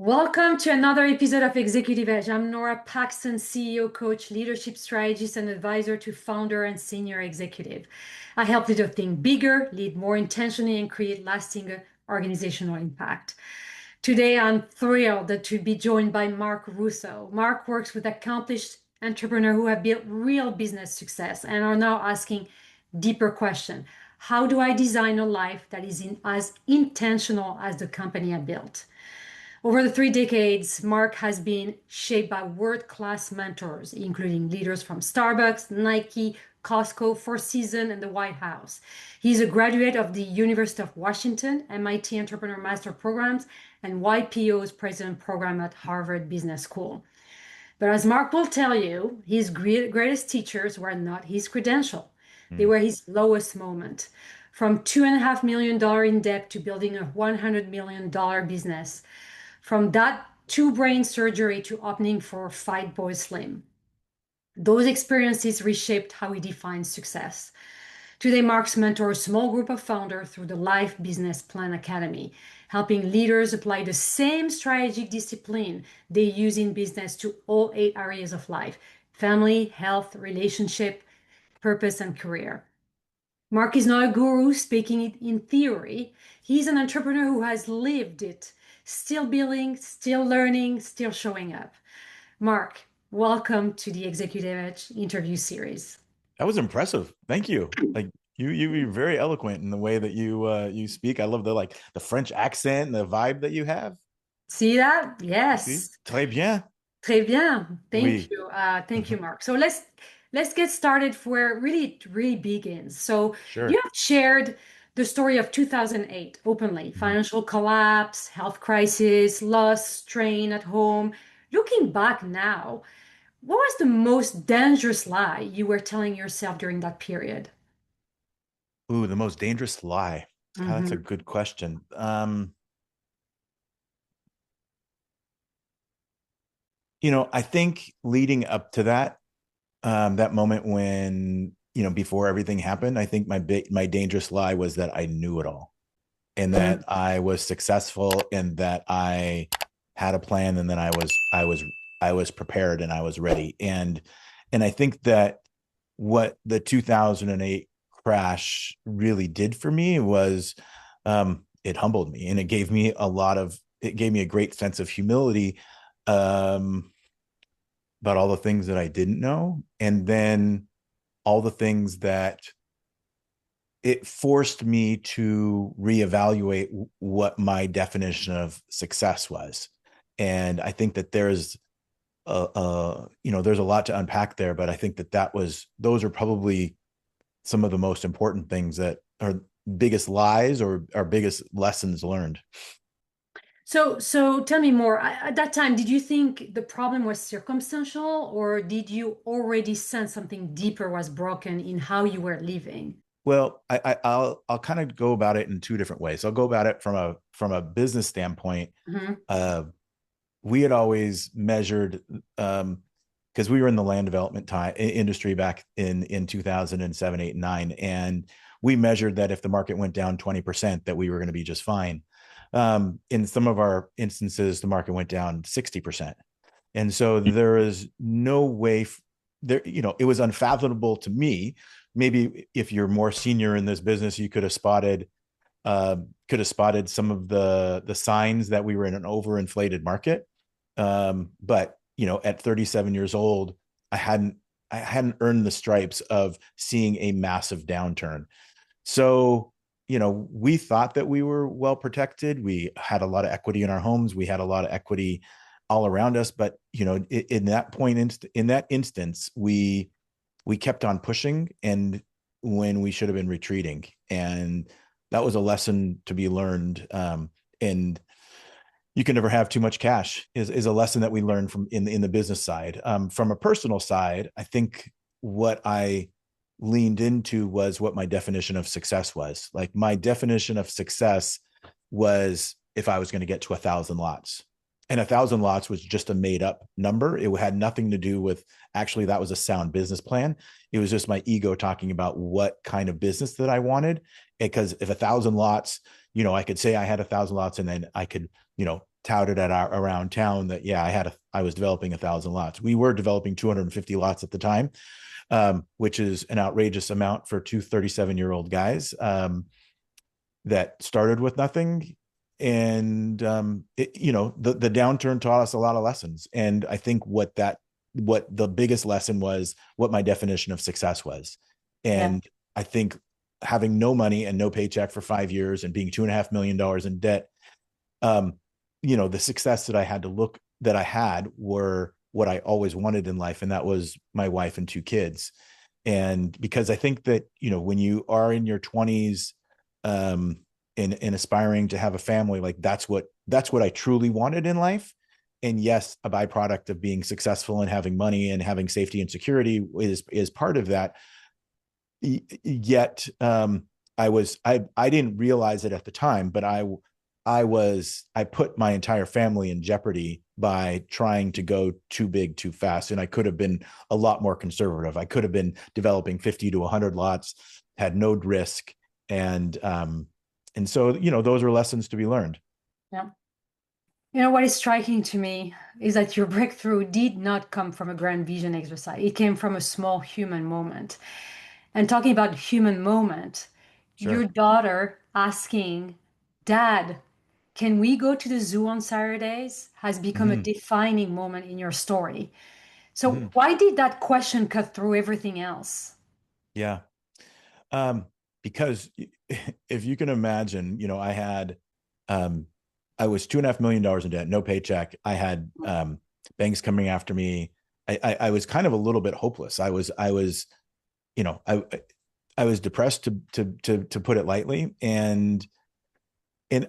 Welcome to another episode of Executive Edge. I'm Nora Paxton, CEO, coach, leadership strategist, and advisor to founder and senior executive. I help leaders think bigger, lead more intentionally, and create lasting organizational impact. Today, I'm thrilled to be joined by Marc Rousso. Marc works with accomplished entrepreneurs who have built real business success and are now asking deeper question. How do I design a life that is as intentional as the company I built? Over the 3 decades, Marc has been shaped by world-class mentors, including leaders from Starbucks, Nike, Costco, Four Seasons, and the White House. He's a graduate of the University of Washington, MIT Entrepreneur Master Programs, and YPO's President Program at Harvard Business School. But as Marc will tell you, his greatest teachers were not his credential. They were his lowest moment. From $2.5 million in debt to building a $100 million business. From that to brain surgery to opening for Fight Boy Slim. Those experiences reshaped how he defines success. Today, Marc's mentors a small group of founders through the Life Business Plan Academy, helping leaders apply the same strategic discipline they use in business to all 8 areas of life: family, health, relationship, purpose, and career. Marc is not a guru speaking it in theory. He's an entrepreneur who has lived it, still building, still learning, still showing up. Marc, welcome to the Executive Edge interview series. That was impressive. Thank you. Like you're very eloquent in the way that you speak. I love the French accent and the vibe that you have. See that? See? Yes. Très bien. Très bien. Thank Oui. you. Thank you, Marc. So let's get started where it really begins. So you Sure. have shared the story of 2008 openly: Mhm. financial collapse, health crisis, loss, strain at home. Looking back now, what was the most dangerous lie you were telling yourself during that period? Ooh, the most dangerous lie. God, that's a Hmm. good question. I think leading up to that moment when, before everything happened, I think my dangerous lie was that I knew it all and that I was successful and that I had a plan and then I was prepared and I was ready. And I think that what the 2008 crash really did for me was it humbled me and it gave me a great sense of humility um, about all the things that I didn't know. And then all the things that it forced me to reevaluate what my definition of success was. And I think that there's a lot to unpack there, but I think those are probably some of the most important things that are biggest lies or our biggest lessons learned. So tell me more. At that time, did you think the problem was circumstantial, or did you already sense something deeper was broken in how you were living? Well, I'll kind of go about it in two different ways. I'll go about it from a business standpoint. Hmm. Uh, we had always measured because we were in the land development industry back in 2007, 8, 9, and we measured that if the market went down 20%, that we were going to be just fine. In some of our instances, the market went down 60%, and so there is no way there. It was unfathomable to me. Maybe if you're more senior in this business, you uh, could have spotted some of the signs that we were in an overinflated market. But at 37 years old, I hadn't I hadn't earned the stripes of seeing a massive downturn. So, we thought that we were well protected. We had a lot of equity in our homes. We had a lot of equity all around us. But, in that point, in that instance, we kept on pushing and when we should have been retreating. And that was a lesson to be learned. And you can never have too much cash is a lesson that we learned from in the business side. From a personal side, I think what I leaned into was what my definition of success was. Like my definition of success was if I was going to get to 1,000 lots. And 1,000 lots was just a made up number. It had nothing to do with actually that was a sound business plan. It was just my ego talking about what kind of business that I wanted. Because if 1,000 lots, I could say I had 1,000 lots and then I could, touted at around town that, yeah, I was developing 1,000 lots. We were developing 250 lots at the time, which is an outrageous amount for two 37-year-old guys that started with nothing. And the downturn taught us a lot of lessons. And I think what the biggest lesson was what my definition of success was. Yeah. And I think having no money and no paycheck for 5 years and being $2.5 million in debt, the success that I had were what I always wanted in life. And that was my wife and two kids. And because I think that, when you are in your 20s, and aspiring to have a family, like that's what I truly wanted in life. And yes, a byproduct of being successful and having money and having safety and security is part of that. Yet, I didn't realize it at the time, but I put my entire family in jeopardy by trying to go too big too fast. And I could have been a lot more conservative. I could have been developing 50 to 100 lots, had no risk. And so, those are lessons to be learned. Yeah. What is striking to me is that your breakthrough did not come from a grand vision exercise. It came from a small human moment. And talking about human moment, your Sure. daughter asking, Dad, can we go to the zoo on Saturdays has become a Mm-hmm. defining moment in your story. So, Mm-hmm. why did that question cut through everything else? Yeah. Um, because if you can imagine, um, I was $2.5 million in debt, no paycheck. I had banks coming after me. I was kind of a little bit hopeless. You know, I, I was depressed to put it lightly. And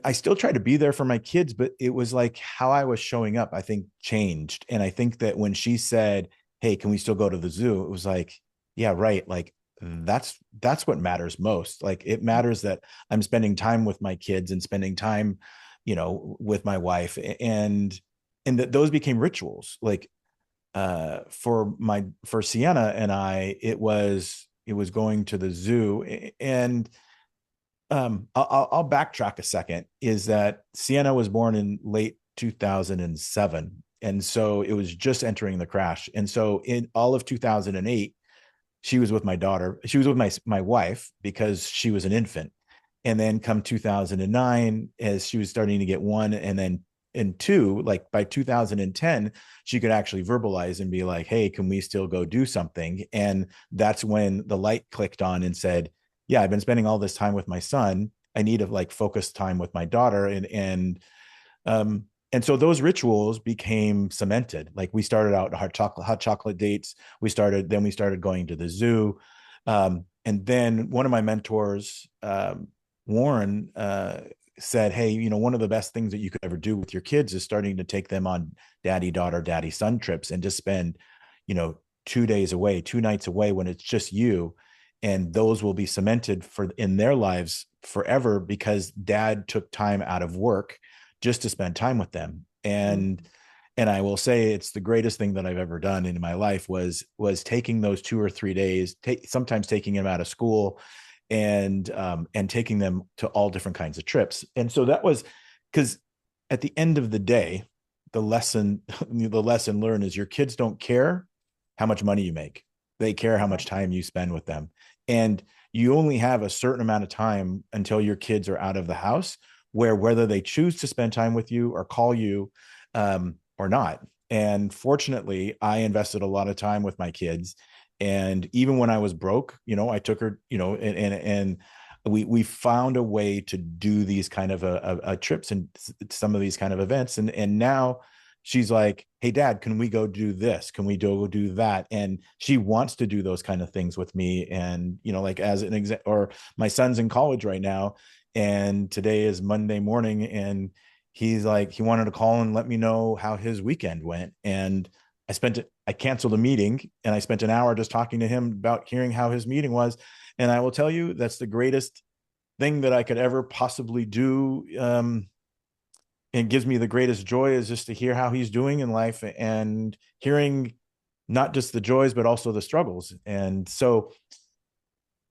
I still tried to be there for my kids, but it was like how I was showing up, I think changed. And I think that when she said, "Hey, can we still go to the zoo?" It was like, yeah, right. Like that's what matters most. Like it matters that I'm spending time with my kids and spending time, with my wife, and that those became rituals. Like for Sienna and I, it was going to the zoo. And I'll backtrack a second. Is that Sienna was born in late 2007, and so it was just entering the crash. And so in all of 2008, she was with my daughter. She was with my wife because she was an infant. And then come 2009, as she was starting to get one, and then in two, like by 2010, she could actually verbalize and be like, "Hey, can we still go do something?" And that's when the light clicked on and said, "Yeah, I've been spending all this time with my son. I need to like focus time with my daughter." Um, and so those rituals became cemented. Like we started out hot chocolate dates. Then we started going to the zoo. And then one of my mentors, Warren, said, "Hey, one of the best things that you could ever do with your kids is starting to take them on daddy, daughter, daddy, son trips and just spend, 2 days away, 2 nights away when it's just you. And those will be cemented in their lives forever because dad took time out of work just to spend time with them." And I will say it's the greatest thing that I've ever done in my life was taking those 2 or 3 days, sometimes taking them out of school and taking them to all different kinds of trips. And so that was because at the end of the day, the lesson learned is your kids don't care how much money you make. They care how much time you spend with them. And you only have a certain amount of time until your kids are out of the house, where whether they choose to spend time with you or call you or not. And fortunately, I invested a lot of time with my kids. And even when I was broke, I took her, and we found a way to do these kind of a trips and some of these kind of events. And now she's like, "Hey dad, can we go do this? Can we go do that?" And she wants to do those kind of things with me. And, like as an example, or my son's in college right now, and today is Monday morning, and he's like, he wanted to call and let me know how his weekend went. And I canceled a meeting and I spent an hour just talking to him about hearing how his meeting was. And I will tell you, that's the greatest thing that I could ever possibly do. And gives me the greatest joy is just to hear how he's doing in life and hearing not just the joys, but also the struggles. And so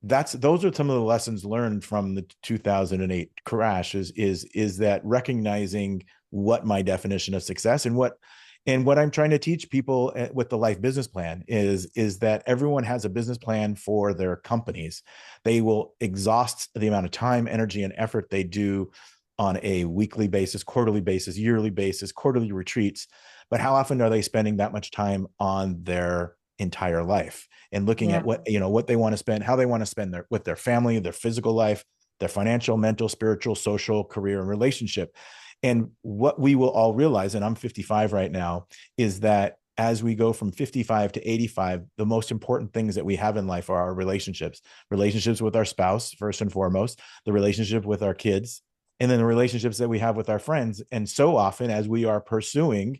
those are some of the lessons learned from the 2008 crash is that recognizing what my definition of success and what I'm trying to teach people with the life business plan is that everyone has a business plan for their companies. They will exhaust the amount of time, energy, and effort they do on a weekly basis, quarterly basis, yearly basis, quarterly retreats. But how often are they spending that much time on their entire life and looking Yeah. at what they want to spend, how they want to spend with their family, their physical life, their financial, mental, spiritual, social, career, and relationship. And what we will all realize, and I'm 55 right now, is that as we go from 55 to 85, the most important things that we have in life are our relationships with our spouse, first and foremost, the relationship with our kids, and then the relationships that we have with our friends. And so often as we are pursuing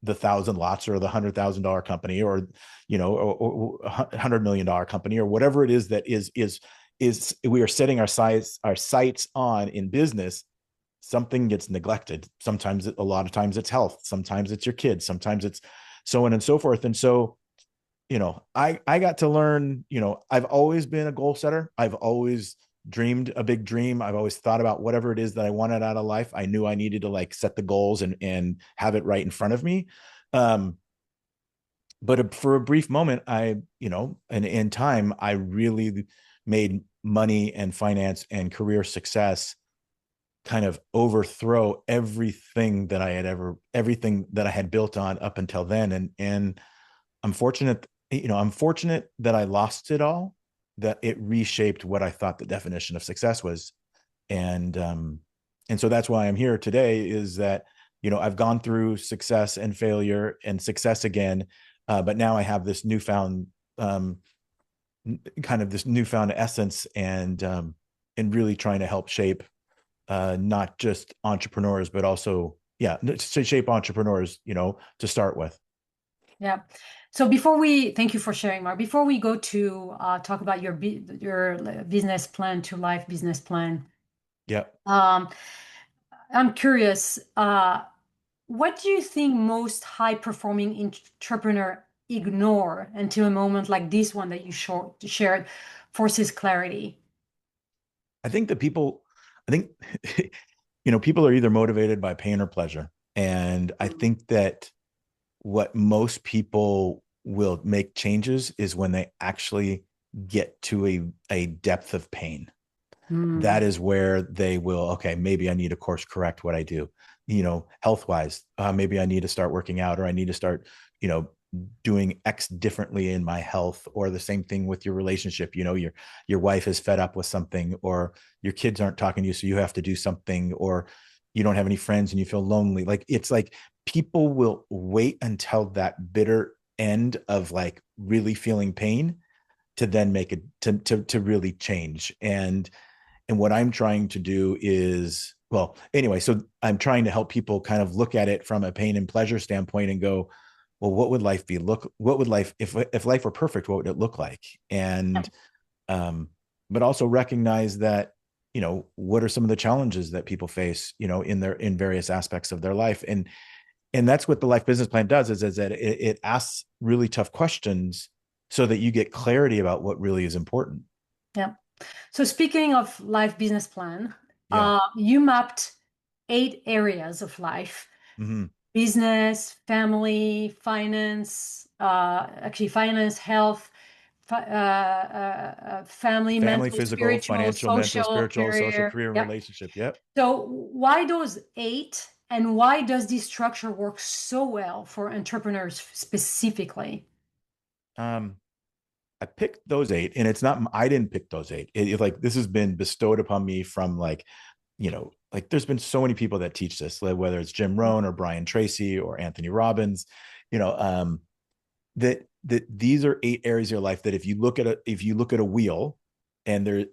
the 1,000 lots or the $100,000 company or, or $100 million company or whatever it is that is we are setting our sights on in business, something gets neglected. Sometimes a lot of times it's health. Sometimes it's your kids. Sometimes it's so on and so forth. And so, I got to learn, I've always been a goal setter. I've always dreamed a big dream. I've always thought about whatever it is that I wanted out of life. I knew I needed to like set the goals and have it right in front of me. But for a brief moment, and in time, I really made money and finance and career success kind of overthrow everything that I had built on up until then. And I'm fortunate, I'm fortunate that I lost it all, that it reshaped what I thought the definition of success was. And so that's why I'm here today is that, I've gone through success and failure and success again. But now I have this newfound, kind of this newfound essence and really trying to help shape not just entrepreneurs, but also, to shape entrepreneurs, to start with. Yeah. So thank you for sharing, Marc. Before we go to talk about your business plan to life business plan, Yeah. um, I'm curious, what do you think most high performing entrepreneur ignore until a moment like this one that you shared forces clarity? I think that I think, people are either motivated by pain or pleasure. And I think that what most people will make changes is when they actually get to a depth of pain. That is where they will, okay, maybe I need to course correct what I do, health wise. Maybe I need to start working out, or I need to start, doing X differently in my health. Or the same thing with your relationship. Your wife is fed up with something, or your kids aren't talking to you, so you have to do something, or you don't have any friends and you feel lonely. Like, it's like people will wait until that bitter end of like really feeling pain to then make it to really change. And what I'm trying to do is, well, anyway, so I'm trying to help people kind of look at it from a pain and pleasure standpoint and go, well, what would life be? What would life, if life were perfect, what would it look like? And, but also recognize that, what are some of the challenges that people face, in various aspects of their life. And that's what the life business plan does is that it asks really tough questions so that you get clarity about what really is important. Yeah. So speaking of life business plan, Yeah. you mapped 8 areas of life: Mm-hmm. business, family, finance, actually finance, health, family, Family, mental, physical, spiritual, financial, mental, social, spiritual, social, career. career, and Yeah. relationship. Yep. So why those 8, and why does this structure work so well for entrepreneurs specifically? Um, I picked those 8, and it's not, I didn't pick those 8. Like, this has been bestowed upon me from like, like there's been so many people that teach this, like, whether it's Jim Rohn or Brian Tracy or Anthony Robbins, you know, that these are 8 areas of your life that if you look at a wheel, and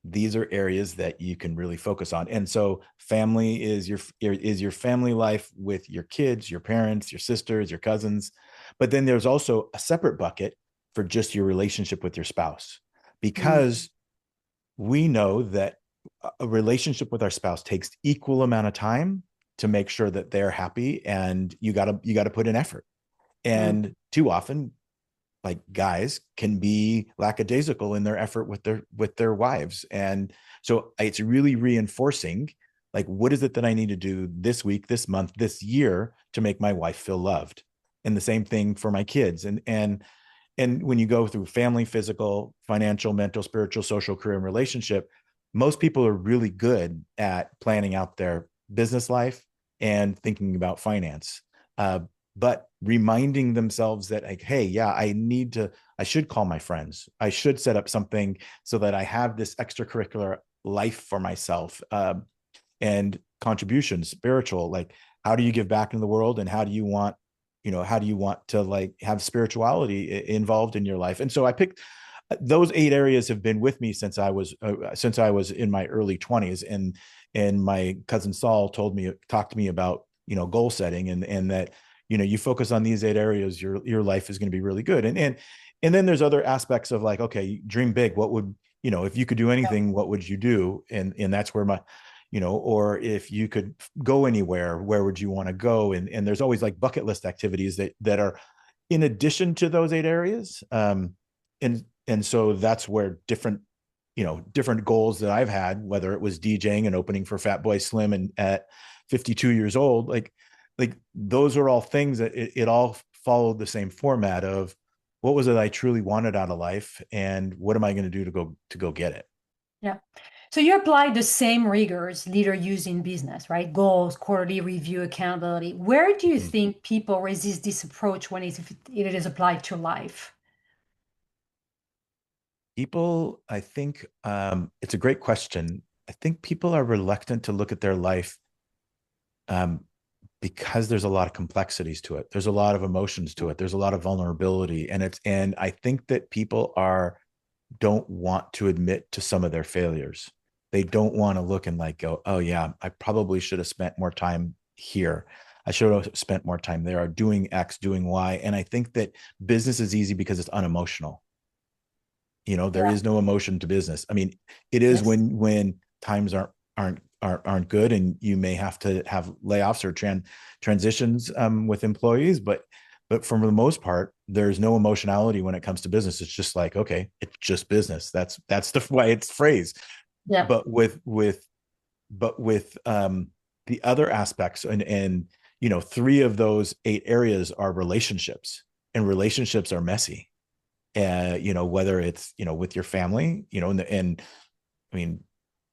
these are areas that you can really focus on. And so family is your family life with your kids, your parents, your sisters, your cousins. But then there's also a separate bucket for just your relationship with your spouse, Mm, because we know that a relationship with our spouse takes equal amount of time to make sure that they're happy, and you got to put in effort. mm, And too often, like, guys can be lackadaisical in their effort with their wives. And so it's really reinforcing Like, what is it that I need to do this week, this month, this year to make my wife feel loved? And the same thing for my kids. And when you go through family, physical, financial, mental, spiritual, social, career, and relationship, most people are really good at planning out their business life and thinking about finance. But reminding themselves that, like, hey, yeah, I should call my friends. I should set up something so that I have this extracurricular life for myself, and contributions, spiritual, like, how do you give back in the world, and how do you want to, like, have spirituality involved in your life? And so I picked those 8 areas have been with me since I was in my early 20s. And my cousin Saul talked to me about, goal setting, and that, you focus on these 8 areas, your life is going to be really good. And then there's other aspects of, like, okay, dream big. What would, if you could do anything, what would you do? And that's where or if you could go anywhere, where would you want to go? And there's always, like, bucket list activities that are in addition to those 8 areas. And so that's where different goals that I've had, whether it was DJing and opening for Fatboy Slim and at 52 years old, like those are all things that it all followed the same format of, what was it I truly wanted out of life, and what am I going to do to go get it? Yeah. So you apply the same rigors leader use in business, right? Goals, quarterly review, accountability. Where do you Mm-hmm. think people resist this approach when it is applied to life? People, I think, it's a great question. I think people are reluctant to look at their life, um, because there's a lot of complexities to it. There's a lot of emotions to it. There's a lot of vulnerability, and I think that people don't want to admit to some of their failures. They don't want to look and, like, go, oh yeah, I probably should have spent more time here. I should have spent more time there, or doing X, doing Y. And I think that business is easy because it's unemotional. There Yeah. is no emotion to business. I mean, it is Yes. when times aren't good, and you may have to have layoffs or transitions, with employees, but for the most part, there's no emotionality when it comes to business. It's just like, okay, it's just business. That's the way it's phrased. Yeah. But with the other aspects, and 3 of those 8 areas are relationships, and relationships are messy. Whether it's, with your family, and I mean,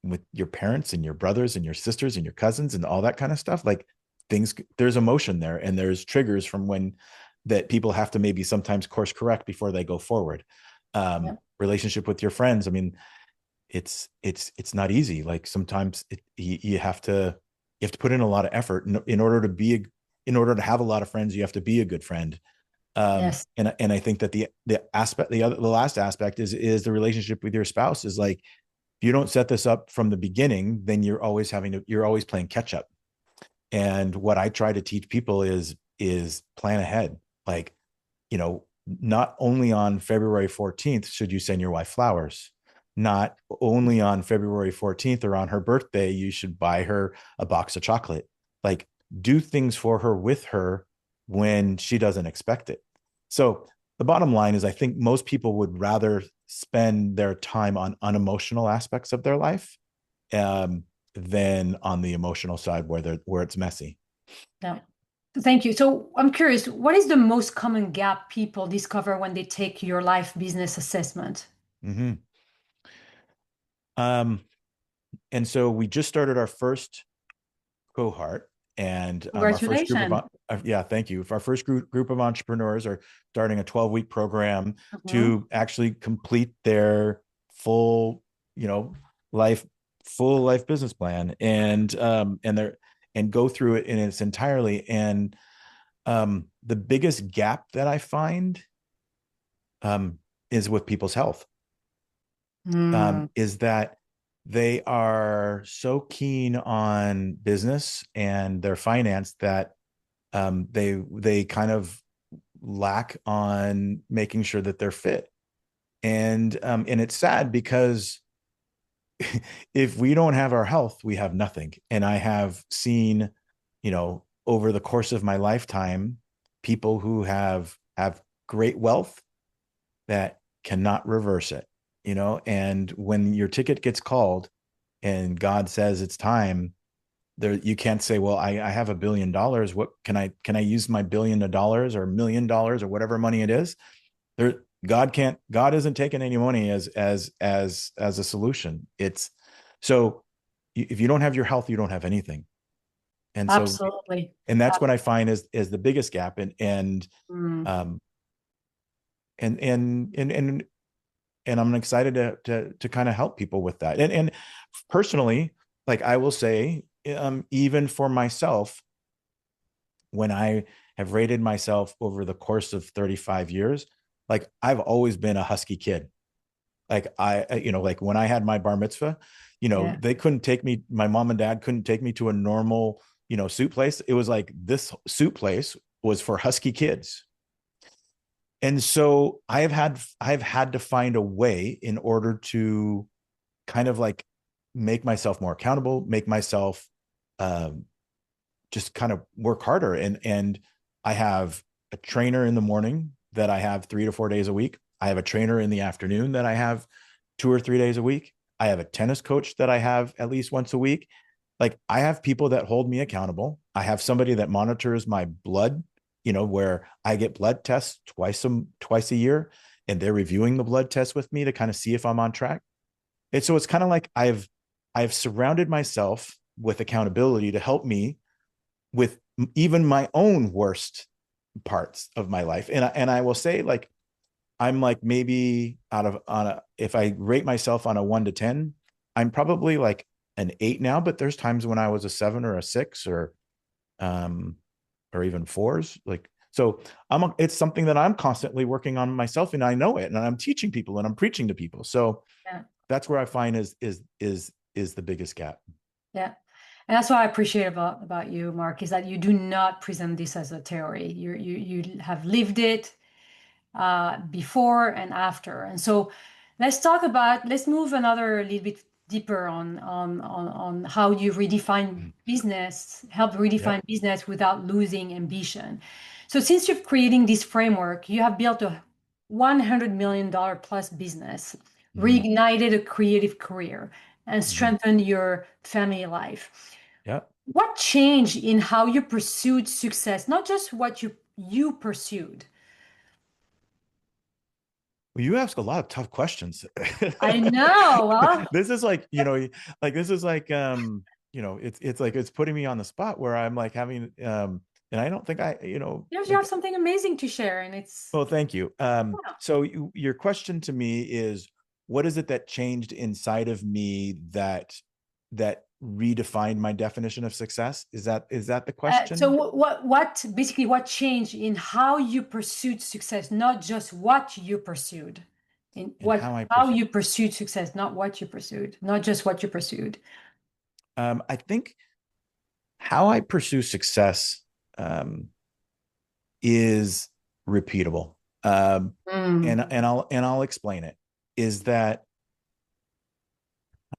with your parents and your brothers and your sisters and your cousins and all that kind of stuff, like, there's emotion there, and there's triggers from when that people have to maybe sometimes course correct before they go forward. Yeah. Relationship with your friends. I mean, it's not easy. Like, sometimes you have to put in a lot of effort in order to have a lot of friends. You have to be a good friend. Yes. And I think that the last aspect is the relationship with your spouse is, like, if you don't set this up from the beginning, then you're always playing catch up. And what I try to teach people is plan ahead. Like, not only on February 14th should you send your wife flowers. Not only on February 14th or on her birthday, you should buy her a box of chocolate. Like, do things for her, with her, when she doesn't expect it. So the bottom line is, I think most people would rather spend their time on unemotional aspects of their life, um, than on the emotional side where it's messy. Yeah. Thank you. So I'm curious, what is the most common gap people discover when they take your life business assessment? Mm-hmm. Um, and so we just started our first cohort, and our first group of Congratulations. yeah, thank you. Our first group of entrepreneurs are starting a 12-week program Mhm. to actually complete their full, you know, life full life business plan, and go through it in its entirely. And the biggest gap that I find, um, is with people's health. Mm, Is that they are so keen on business and their finance that, they kind of lack on making sure that they're fit. And it's sad because if we don't have our health, we have nothing. And I have seen, over the course of my lifetime, people who have great wealth that cannot reverse it, and when your ticket gets called and God says it's time, there, you can't say, well, I have $1 billion. What can I use my $1 billion or $1 million or whatever money it is? There, God isn't taking any money as a solution. It's so if you don't have your health, you don't have anything. And so, Absolutely. and that's what I find is the biggest gap. Mm. Um, and, and, and, and, and I'm excited to kind of help people with that. And personally, like I will say, even for myself, when I have rated myself over the course of 35 years, like I've always been a husky kid. Like like when I had my bar mitzvah, Yeah. they couldn't take me, my mom and dad couldn't take me to a normal, soup place. It was like this soup place was for husky kids. And so I've had to find a way in order to kind of like make myself more accountable, make myself um, just kind of work harder. And I have a trainer in the morning that I have 3 to 4 days a week. I have a trainer in the afternoon that I have 2 or 3 days a week. I have a tennis coach that I have at least once a week. Like I have people that hold me accountable. I have somebody that monitors my blood, where I get blood tests twice a year, and they're reviewing the blood tests with me to kind of see if I'm on track. And so it's kind of like I've surrounded myself with accountability to help me with even my own worst parts of my life. And I will say, like, I'm like maybe if I rate myself on a 1 to 10, I'm probably like an 8 now, but there's times when I was a 7 or a 6 um or even 4s. Like, so it's something that I'm constantly working on myself, and I know it, and I'm teaching people and I'm preaching to people. So Yeah. that's where I find is the biggest gap. Yeah. And that's what I appreciate about you, Mark, is that you do not present this as a theory. You have lived it before and after. And so let's move another little bit deeper on how you redefine Mm. business, help Yep. redefine business without losing ambition. So since you're creating this framework, you have built a $100 million plus business, Mm-hmm. reignited a creative career, and Mm-hmm. strengthened your family life. Yep. What changed in how you pursued success, not just what you pursued? Well, you ask a lot of tough questions. I know. Well, This is like, like this is like it's like it's putting me on the spot where I'm like having and I don't think you have like, something amazing to share, and it's well, thank you. yeah. So your question to me is, what is it that changed inside of me that redefined my definition of success? Is that the So question? what basically what changed in how you pursued success, not just what you pursued, in And what how I how pursue? you pursued success, not what you pursued, not just what you pursued. I think how I pursue success um, is repeatable. And Mm. I'll explain it. Is that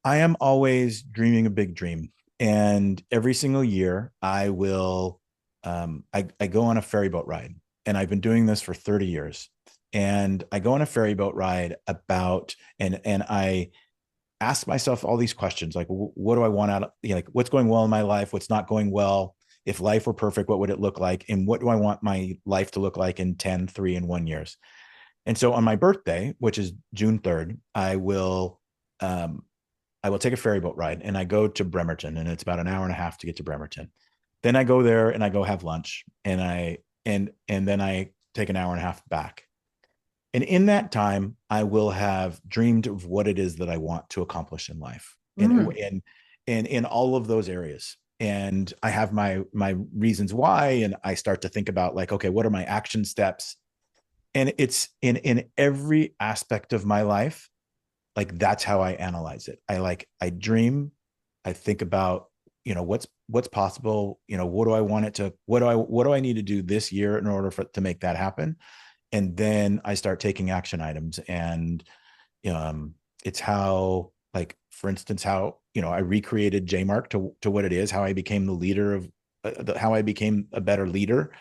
I am always dreaming a big dream, and every single year I will I go on a ferry boat ride, and I've been doing this for 30 years. And I go on a ferry boat ride about and I ask myself all these questions like, what do I want out of, like, what's going well in my life, what's not going well? If life were perfect, what would it look like? And what do I want my life to look like in 10, 3, and 1 years? And so on my birthday, which is June 3rd, um, I will take a ferry boat ride, and I go to Bremerton, and it's about an hour and a half to get to Bremerton. Then I go there and I go have lunch, and then I take an hour and a half back. And in that time, I will have dreamed of what it is that I want to accomplish in life, Mm. and in all of those areas. And I have my reasons why, and I start to think about, like, okay, what are my action steps? And it's in every aspect of my life. Like, that's how I analyze it. I dream, I think about, what's possible. What do I want it to? What do I need to do this year in order to make that happen? And then I start taking action items. And um, it's how, like, for instance, how I recreated JayMarc to what it is, how I became the leader of how I became a better leader,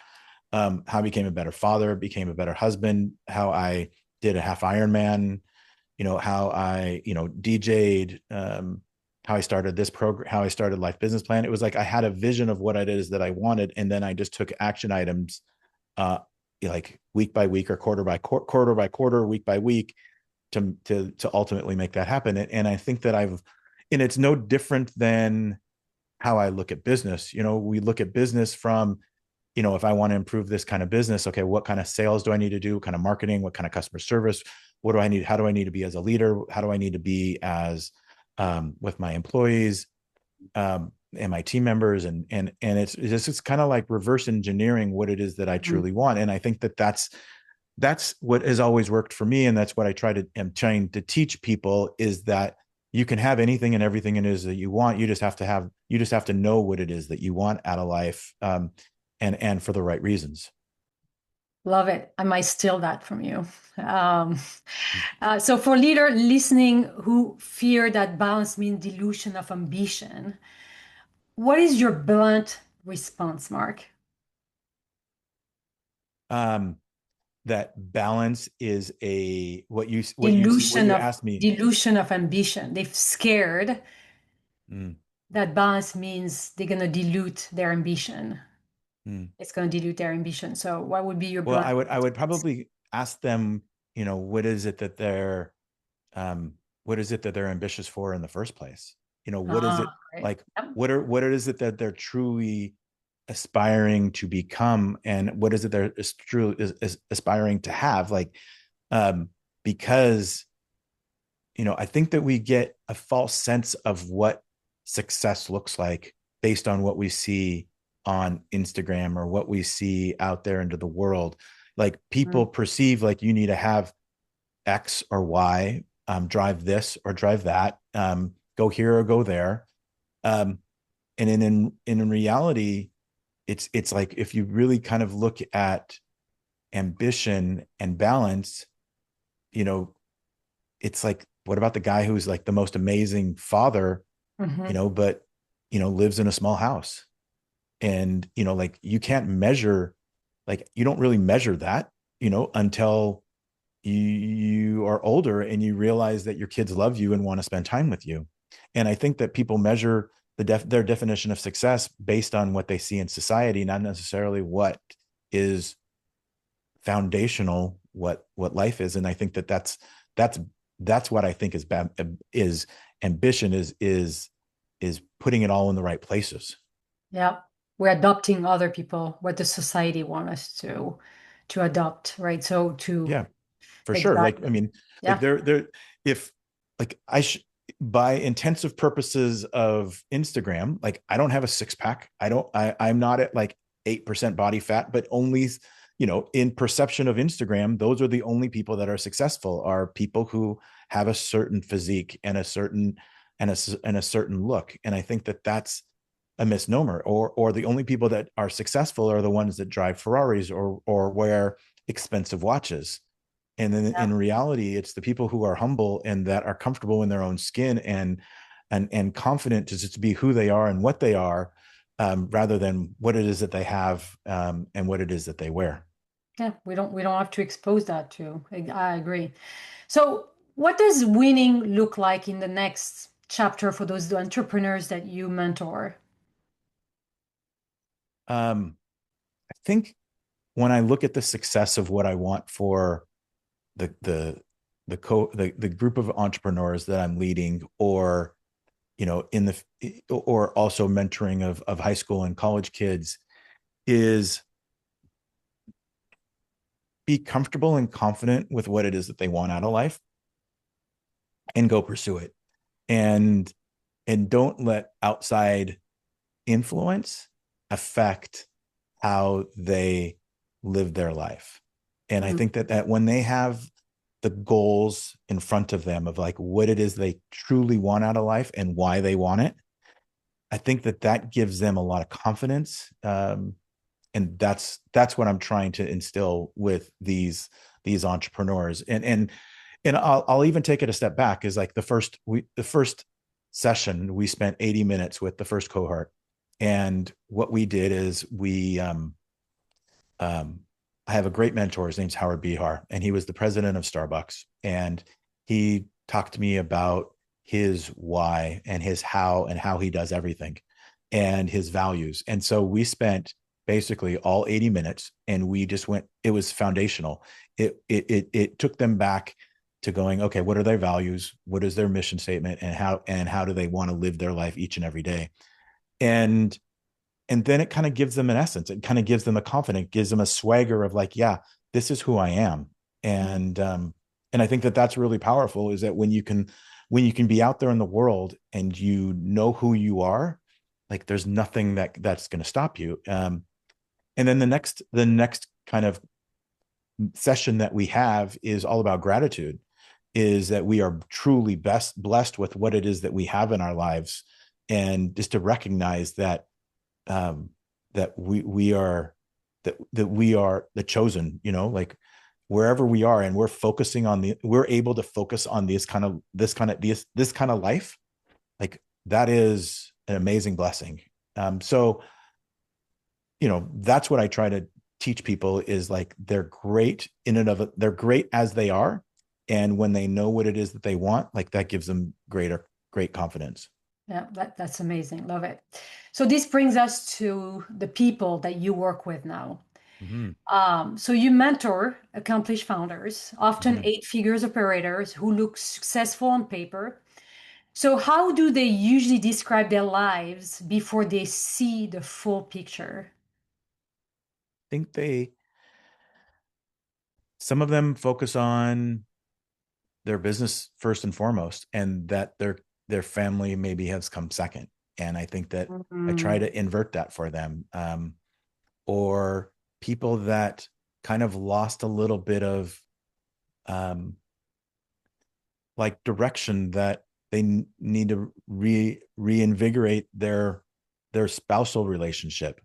how I became a better father, became a better husband, how I did a half Ironman, how I DJ'd, how how I started this program, how I started Life Business Plan. It was like I had a vision of what it is that I wanted, and then I just took action items, uh, like week by week or quarter by quarter, week by week, to ultimately make that happen. And I think that and it's no different than how I look at business. We look at business from, if I want to improve this kind of business, okay, what kind of sales do I need to do? What kind of marketing? What kind of customer service? What do I need? How do I need to be as a leader? How do I need to be as with my employees and my team members? And it's kind of like reverse engineering what it is that I truly want. And I think that that's what has always worked for me, and that's what am trying to teach people, is that you can have anything and everything it is that you want. You just have to know what it is that you want out of life, and for the right reasons. Love it. I might steal that from you. Um, so for leader listening who fear that balance means dilution of ambition, what is your blunt response, Marc? Um, that balance is what Dilution you of asked me. dilution of ambition. They're scared Mm, that balance means they're going to dilute their ambition. mm. It's going to dilute their ambition. So what would be your Well, blunt I would response? probably ask them, what is it that um, they're ambitious for in the first place? What is it Right. like? Yep. What is it that they're truly aspiring to become, and what is it they're truly is aspiring to have? Like, um, because I think that we get a false sense of what success looks like based on what we see on Instagram or what we see out there into the world. Like, people perceive like you need to have X or Y, drive this or drive that, go here or go there. Um, and in reality, it's like, if you really kind of look at ambition and balance, you know, it's like, what about the guy who's like the most amazing father, Mm-hmm. but lives in a small house? And like, you can't measure, like, you don't really measure that, until you are older and you realize that your kids love you and want to spend time with you. And I think that people measure their definition of success based on what they see in society, not necessarily what is foundational, what life is. And I think that that's what I think is bad, is ambition, is putting it all in the right places. Yeah. We're adopting other people, what the society want us to adopt, right? So to Yeah, for sure. Like, I exactly. mean, like, Yeah. there if, like, by intensive purposes of Instagram, like, I don't have a six pack. I'm not at like 8% body fat, but only, in perception of Instagram, those are the only people that are successful, are people who have a certain physique and a certain look. And I think that that's a misnomer, or the only people that are successful are the ones that drive Ferraris or wear expensive watches. And then Yeah. in reality, it's the people who are humble and that are comfortable in their own skin, and confident to just be who they are and what they are, rather than what it is that they have, and what it is that they wear. Yeah. We don't have to expose that too. I agree. So what does winning look like in the next chapter for those entrepreneurs that you mentor? I think when I look at the success of what I want for the the group of entrepreneurs that I'm leading, or or also mentoring of high school and college kids, is be comfortable and confident with what it is that they want out of life, and go pursue it. And and don't let outside influence affect how they live their life. And I Mm, think that when they have the goals in front of them of like what it is they truly want out of life and why they want it, I think that gives them a lot of confidence. And that's what I'm trying to instill with these entrepreneurs. And I'll even take it a step back, is like the first session, we spent 80 minutes with the first cohort. And what we did is I have a great mentor. His name's Howard Bihar, and he was the president of Starbucks. And he talked to me about his why and his how and how he does everything and his values. And so we spent basically all 80 minutes and we just went, it was foundational. It took them back to going, okay, what are their values? What is their mission statement, and how do they want to live their life each and every day? And then it kind of gives them an essence. It kind of gives them a confidence, gives them a swagger of like, yeah, this is who I am. And I think that that's really powerful, is that when you can be out there in the world and you know who you are, like there's nothing that's going to stop you. And then the next kind of session that we have is all about gratitude, is that we are truly blessed with what it is that we have in our lives. And just to recognize that, that we are, that we are the chosen, like wherever we are, and we're able to focus on this kind of life, like that is an amazing blessing. So, that's what I try to teach people, is like, they're great they're great as they are. And when they know what it is that they want, like that gives them great confidence. Yeah, that's amazing. Love it. So this brings us to the people that you work with now. Mm-hmm. So you mentor accomplished founders, often Mm-hmm. eight-figures operators who look successful on paper. So how do they usually describe their lives before they see the full picture? I think some of them focus on their business first and foremost, and that their family maybe has come second. And I think that I try Mm, to invert that for them. Or people that kind of lost a little bit of, like, direction, that they need to reinvigorate their spousal relationship.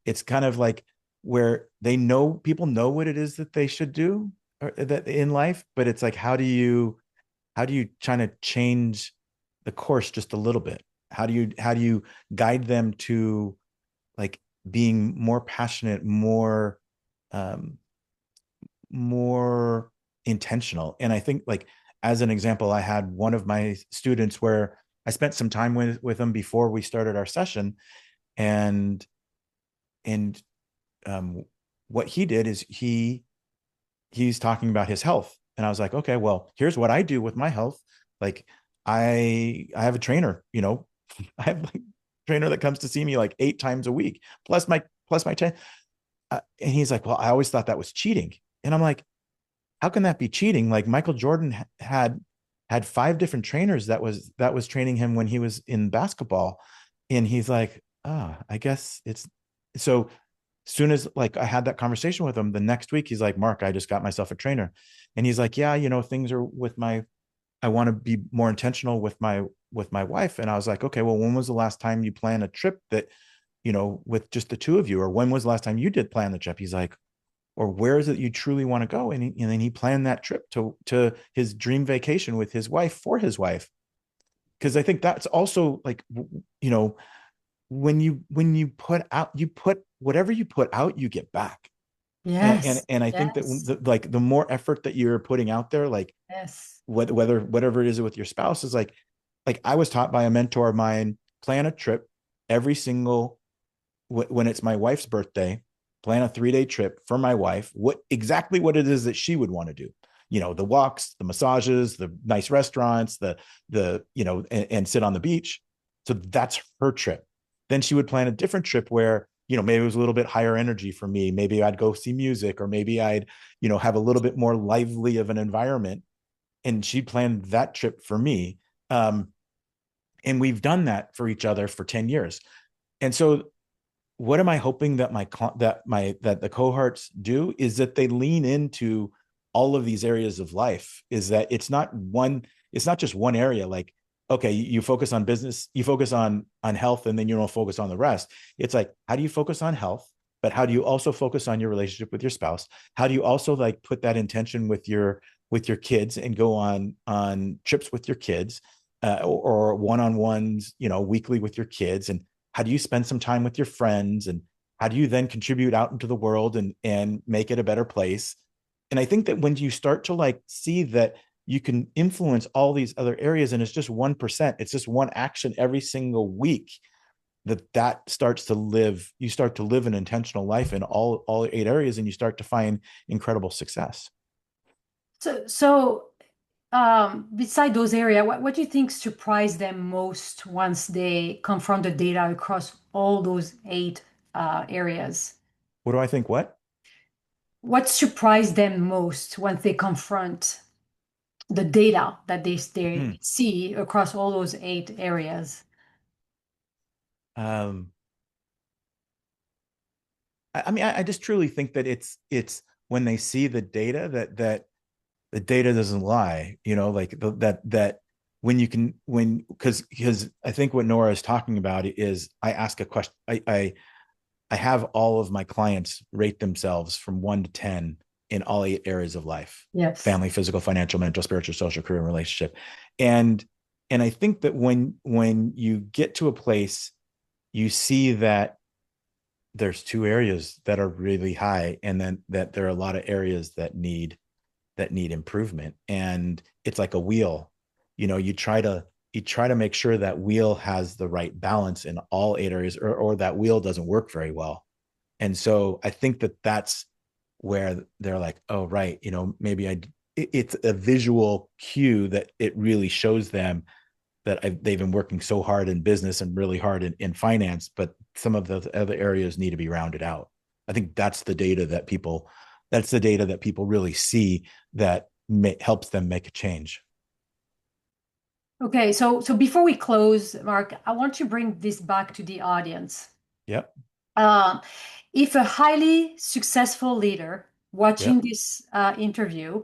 It's kind of like where people know what it is that they should do, or that in life, but it's like, how do you try to change the course just a little bit? How do you guide them to, like, being more passionate, um, more intentional? And I think, like, as an example, I had one of my students where I spent some time with him before we started our session, and and um, what he did is he's talking about his health, and I was like, okay, well, here's what I do with my health. Like, I have a trainer, I have, like, a trainer that comes to see me like 8 times a week, plus my 10. And he's like, well, I always thought that was cheating. And I'm like, how can that be cheating? Like, Michael Jordan had 5 different trainers that was training him when he was in basketball. And he's like, I guess it's so. Soon as, like, I had that conversation with him, the next week he's like, Mark, I just got myself a trainer. And he's like, yeah, things are I want to be more intentional with my wife. And I was like, okay, well, when was the last time you planned a trip that, with just the two of you? Or when was the last time you did plan the trip? He's like, or where is it you truly want to go? And then he planned that trip to his dream vacation with his wife, for his wife. Because I think that's also, like, when you put whatever you put out, you get back. yes, And I think that yes, the more effort that you're putting out there, like, yes. whatever it is with your spouse, is like I was taught by a mentor of mine, plan a trip every single, when it's my wife's birthday, plan a 3-day trip for my wife, exactly what it is that she would want to do. The walks, the massages, the nice restaurants, and sit on the beach. So that's her trip. Then she would plan a different trip where, maybe it was a little bit higher energy for me. Maybe I'd go see music, or maybe I'd, have a little bit more lively of an environment. And she planned that trip for me. And we've done that for each other for 10 years. And so what am I hoping that the cohorts do, is that they lean into all of these areas of life. Is that it's not just one area. Like, okay, you focus on business, you focus on health, and then you don't focus on the rest. It's like, how do you focus on health, but how do you also focus on your relationship with your spouse? How do you also, like, put that intention with your kids, and go on trips with your kids, or one-on-ones, weekly with your kids? And how do you spend some time with your friends? And how do you then contribute out into the world and make it a better place? And I think that when you start to, like, see that you can influence all these other areas, and it's just 1%. It's just one action every single week that starts to live. You start to live an intentional life in all 8 areas, and you start to find incredible success. So, beside those areas, what do you think surprised them most once they confront the data across all those 8 areas? What do I think? What? What surprised them most once they confront the data that they Hmm. see across all those 8 areas? Um, I mean, I just truly think that it's when they see the data that the data doesn't lie. Like that when you can when because I think what Nora is talking about is I ask a question. I have all of my clients rate themselves from 1 to 10 in all 8 areas of life: Yes. family, physical, financial, mental, spiritual, social, career, and relationship. And and I think that when you get to a place, you see that there's 2 areas that are really high, and then that there are a lot of areas that need improvement. And it's like a wheel. You try to make sure that wheel has the right balance in all 8 areas, or that wheel doesn't work very well. And so I think that that's where they're like, oh, right, maybe it's a visual cue that it really shows them that they've been working so hard in business and really hard in finance, but some of the other areas need to be rounded out. I think that's the data that people really see, that helps them make a change. Okay, so before we close, Mark, I want to bring this back to the audience. Yep. Um, if a highly successful leader watching Yep. this interview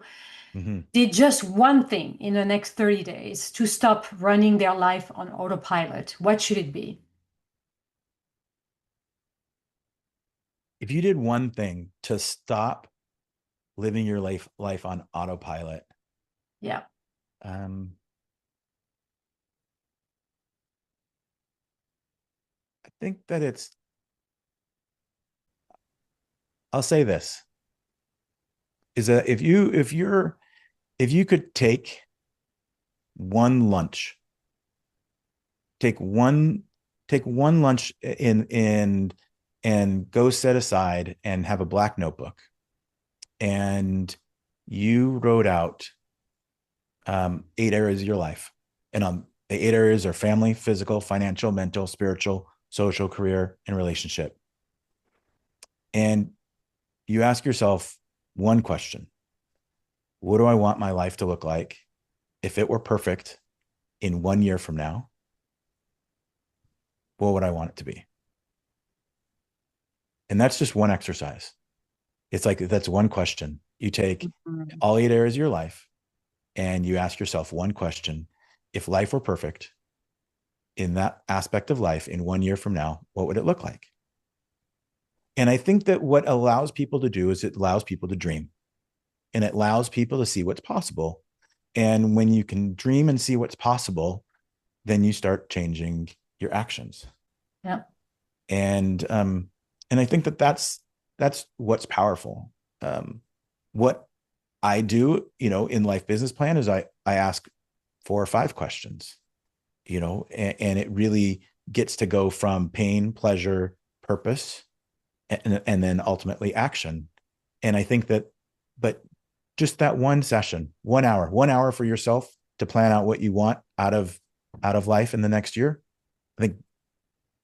Mm-hmm. did just one thing in the next 30 days to stop running their life on autopilot, what should it be? If you did one thing to stop living your life on autopilot, Yeah. um, I think that I'll say this, is that if you could one lunch, take one take one lunch and go set aside and have a black notebook, and you wrote out 8 areas of your life. And the 8 areas are family, physical, financial, mental, spiritual, social, career, and relationship. And you ask yourself one question: what do I want my life to look like if it were perfect in 1 year from now? What would I want it to be? And that's just one exercise. It's like, that's one question. You take Mhm. all 8 areas of your life and you ask yourself one question: if life were perfect in that aspect of life in 1 year from now, what would it look like? And I think that what allows people to do is it allows people to dream, and it allows people to see what's possible. And when you can dream and see what's possible, then you start changing your actions. Yeah. And I think that that's what's powerful. What I do, in life business plan, is I ask 4 or 5 questions, and it really gets to go from pain, pleasure, purpose, and then ultimately action. And I think that, but just that one session, 1 hour for yourself to plan out what you want out of life in the next year. I think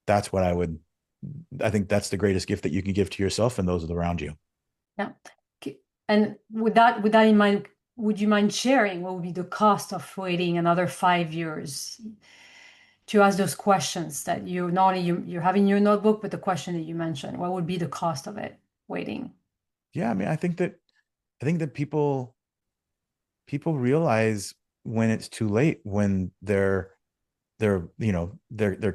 that's what I think that's the greatest gift that you can give to yourself and those around you. Yeah. And with that in mind, would you mind sharing what would be the cost of waiting another 5 years to ask those questions that you not only you have in your notebook, but the question that you mentioned? What would be the cost of it waiting? Yeah, I mean, I think that people realize when it's too late, when their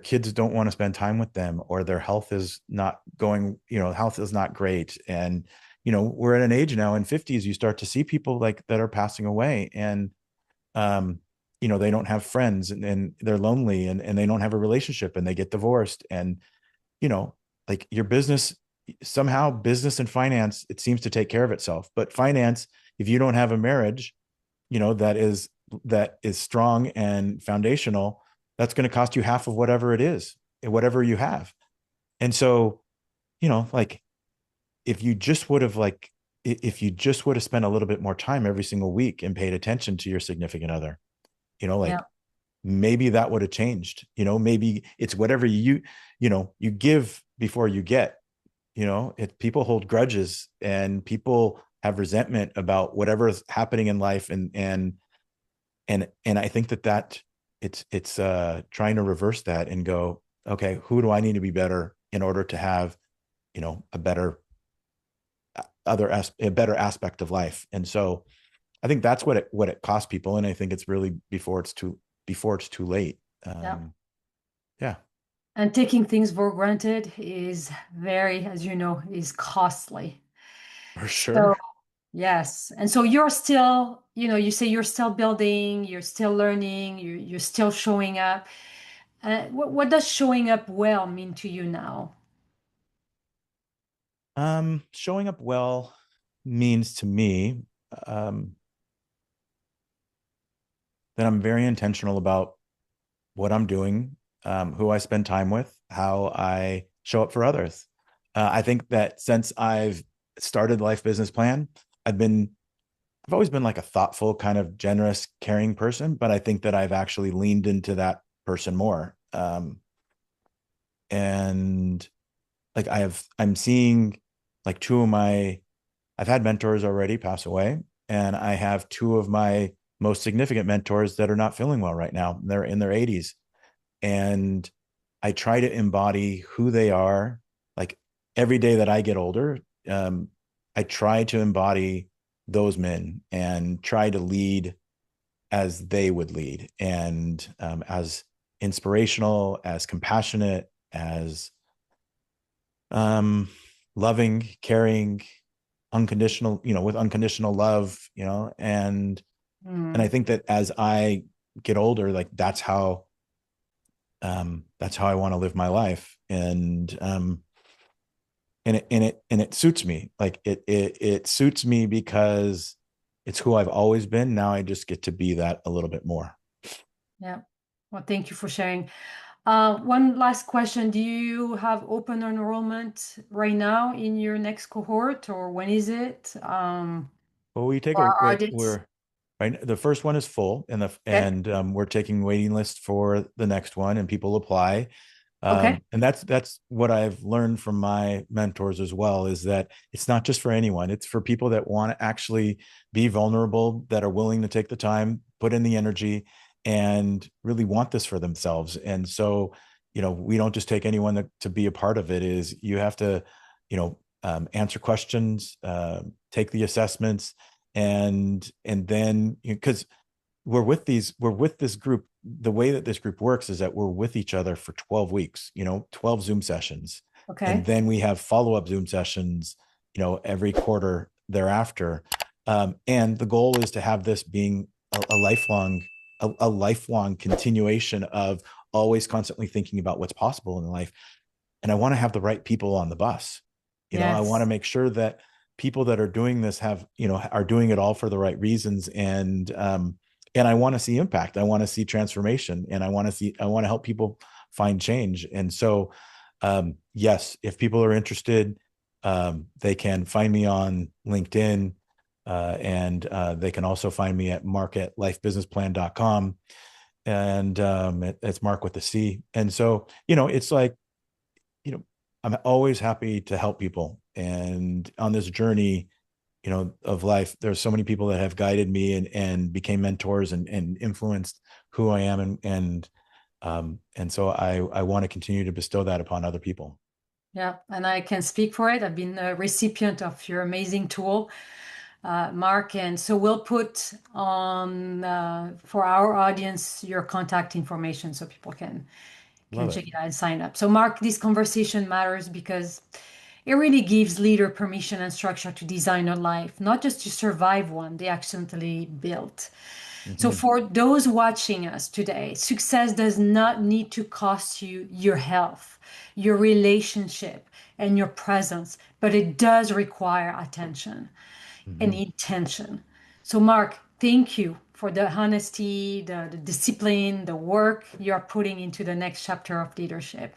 kids don't want to spend time with them, or their health is not going, health is not great. And we're at an age now in 50s, you start to see people like that are passing away, and um they don't have friends, and they're lonely, and they don't have a relationship, and they get divorced. And you know like your business, somehow business and finance, it seems to take care of itself. But finance, if you don't have a marriage, that is strong and foundational, that's going to cost you half of whatever it is, whatever you have. And so, like if you just would have like if you just would have spent a little bit more time every single week and paid attention to your significant other, Yeah. like maybe that would have changed. Maybe it's whatever you give before you get. People hold grudges and people have resentment about whatever is happening in life, and I think that it's trying to reverse that and go, okay, who do I need to be better in order to have a better a better aspect of life. And so I think that's what it costs people, and I think it's really before it's too late. Yeah. Yeah, And taking things for granted is very, as you know, is costly. for So sure. yes. And so you're still, you say you're still building, you're still learning, you're still showing up. What does showing up well mean to you now? Showing up well means to me um, that I'm very intentional about what I'm doing, who I spend time with, how I show up for others. I think that since I've started Life Business Plan, I've always been like a thoughtful, kind of generous, caring person, but I think that I've actually leaned into that person more. And like I'm seeing like I've had mentors already pass away, and I have two of my most significant mentors that are not feeling well right now. They're in their 80s. And I try to embody who they are. Like every day that I get older, I try to embody those men and try to lead as they would lead, and as inspirational, as compassionate, as um, loving, caring, unconditional, with unconditional love, and I Mm, think that as I get older, like that's how I want to live my life. And it suits me. Like it suits me because it's who I've always been. Now I just get to be that a little bit more. yeah. Well, thank you for sharing. One last question. Do you have open enrollment right now in your next cohort, or when is it? Well, we take For a our wait. audience? We're right. The first one is full, Okay. we're taking waiting list for the next one, and people apply. Okay. And that's what I've learned from my mentors as well, is that it's not just for anyone. It's for people that want to actually be vulnerable, that are willing to take the time, put in the energy, and really want this for themselves. And so, we don't just take anyone to be a part of it. Is you have to, answer questions, take the assessments, and then because we're with this group. The way that this group works is that we're with each other for 12 weeks, 12 Zoom sessions. And Okay. then we have follow-up Zoom sessions, every quarter thereafter. And the goal is to have this being a lifelong continuation of always constantly thinking about what's possible in life. And I want to have the right people on the bus. I want to Yes. make sure that people that are doing this are doing it all for the right reasons. And I want to see impact. I want to see transformation, and I want to help people find change. And so, yes, if people are interested, they can find me on LinkedIn, and they can also find me at mark@lifebusinessplan.com. And it's Mark with a C. And so, it's like, I'm always happy to help people. And on this journey, of life, there's so many people that have guided me and became mentors and influenced who I am. And so I want to continue to bestow that upon other people. Yeah. And I can speak for it. I've been a recipient of your amazing tool, Mark. And so we'll put on for our audience your contact information so people can Love it. check it out and sign up. So, Mark, this conversation matters because it really gives leader permission and structure to design a life, not just to survive one they accidentally built. So, Mm-hmm. for those watching us today, success does not need to cost you your health, your relationship, and your presence, but it does require attention and Mm-hmm. intention. So, Mark, thank you for the honesty, the discipline, the work you're putting into the next chapter of leadership.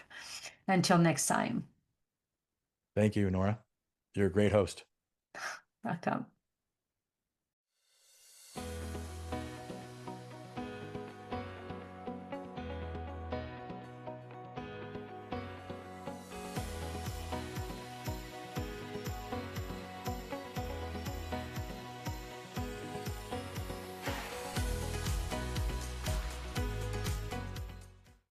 Until next time. Thank you, Nora. You're a great host. Welcome.